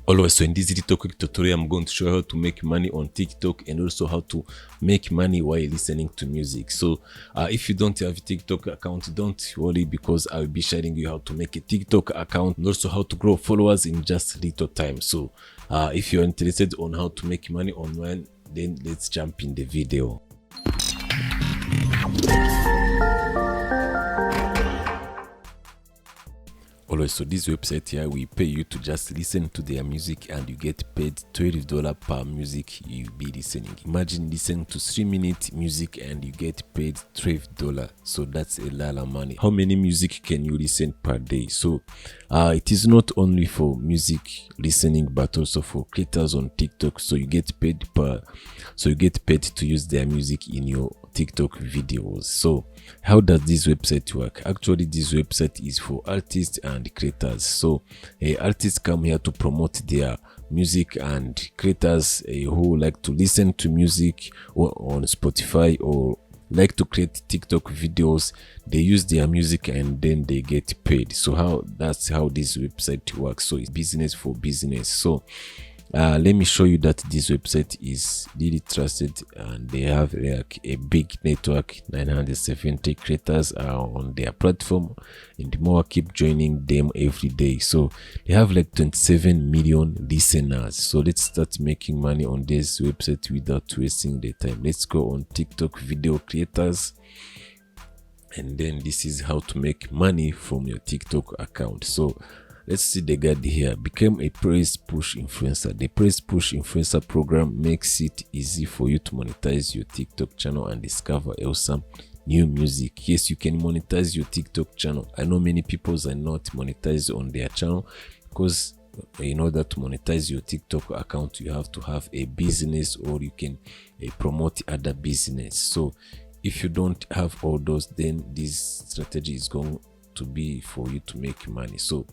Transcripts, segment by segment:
Always, so in this little quick tutorial, I'm going to show you how to make money on TikTok and also how to make money while listening to music. So if you don't have a TikTok account, don't worry, because I will be sharing you how to make a TikTok account and also how to grow followers in just little time. So if you're interested on how to make money online, then let's jump in the video. Always, so this website here, we pay you to just listen to their music and you get paid $12 per music you be listening. Imagine listening to 3-minute music and you get paid $12. So that's a lot of money. How many music can you listen per day? So it is not only for music listening but also for creators on TikTok. So you get paid to use their music in your TikTok videos. So how does this website work? Actually, this website is for artists and creators. So artists come here to promote their music, and creators who like to listen to music or on Spotify or like to create TikTok videos, they use their music and then they get paid. So that's how this website works. So it's business for business. So let me show you that this website is really trusted and they have like a big network. 970 creators are on their platform and more keep joining them every day. So they have like 27 million listeners. So let's start making money on this website without wasting the time. Let's go on TikTok video creators, and then this is how to make money from your TikTok account. So let's see the guide here. Become a praise push influencer. The praise push influencer program makes it easy for you to monetize your TikTok channel and discover awesome new music. Yes, you can monetize your TikTok channel. I know many people are not monetized on their channel because in order to monetize your TikTok account, you have to have a business or you can promote other business. So if you don't have all those, then this strategy is going to be for you to make money. So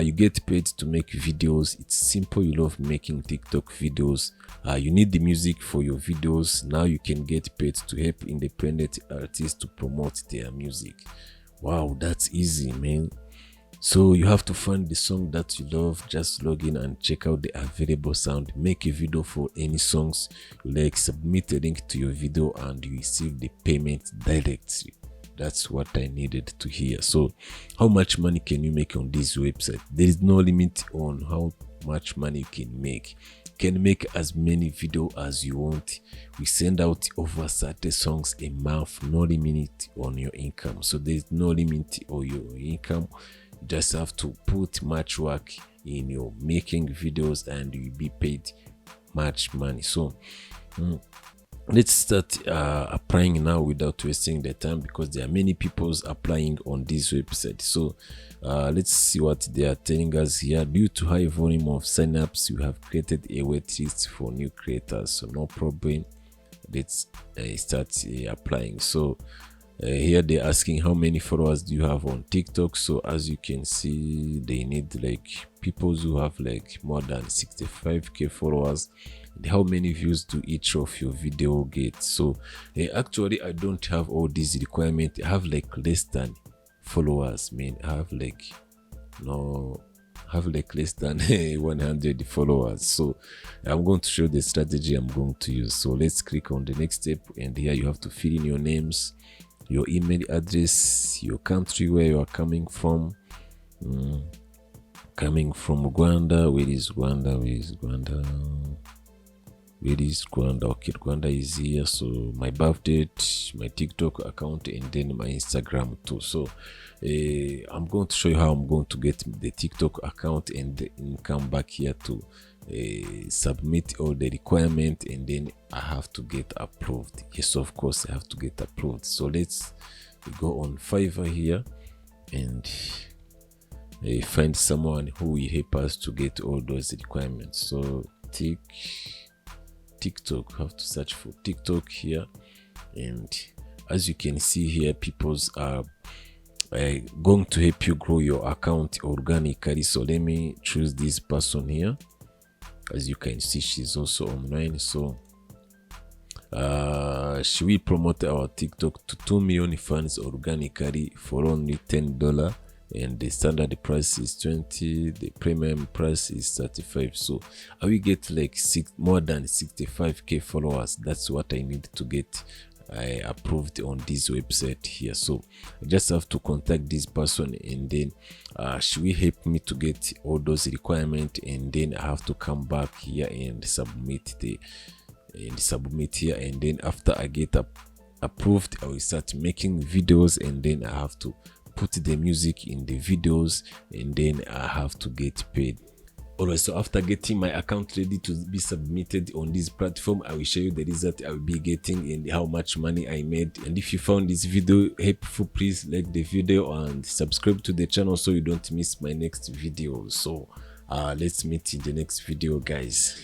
you get paid to make videos. It's simple. You love making TikTok videos. You need the music for your videos. Now you can get paid to help independent artists to promote their music. Wow, that's easy, man. So you have to find the song that you love. Just log in and check out the available sound. Make a video for any songs you like, submit a link to your video and you receive the payment directly. That's what I needed to hear. So how much money can you make on this website? There is no limit on how much money you can make. You can make as many videos as you want. We send out over 30 songs a month. No limit on your income. So there is no limit on your income. You just have to put much work in your making videos and you'll be paid much money. So let's start applying now without wasting the time, because there are many people applying on this website. So let's see what they are telling us here. Due to high volume of signups, you have created a wait list for new creators. So no problem. Let's start applying. So here they're asking how many followers do you have on TikTok. So as you can see, they need like people who have like more than 65k followers. How many views do each of your video get? So actually I don't have all these requirements. I have like less than followers, man. I have like less than 100 followers. So I'm going to show the strategy I'm going to use. So let's click on the next step, and here you have to fill in your names, your email address, your country where you are coming from. Coming from Rwanda. Where is Rwanda? Okay, Rwanda is here. So my birth date, my TikTok account, and then my Instagram too. So I'm going to show you how I'm going to get the TikTok account and then come back here to submit all the requirements, and then I have to get approved. Yes, of course I have to get approved. So let's go on Fiverr here and find someone who will help us to get all those requirements. So TikTok, have to search for TikTok here, and as you can see here, people are going to help you grow your account organically. So let me choose this person here. As you can see, she's also online. So she will promote our TikTok to 2 million fans organically for only $10. and the standard price is 20, the premium price is 35. So I will get like more than 65k followers. That's what I need to get approved on this website here. So I just have to contact this person, and then she will help me to get all those requirements, and then I have to come back here and submit here, and then after I get approved, I will start making videos, and then I have to put the music in the videos, and then I have to get paid. Alright, so after getting my account ready to be submitted on this platform, I will show you the result I will be getting and how much money I made. And if you found this video helpful, please like the video and subscribe to the channel so you don't miss my next video. So let's meet in the next video, guys.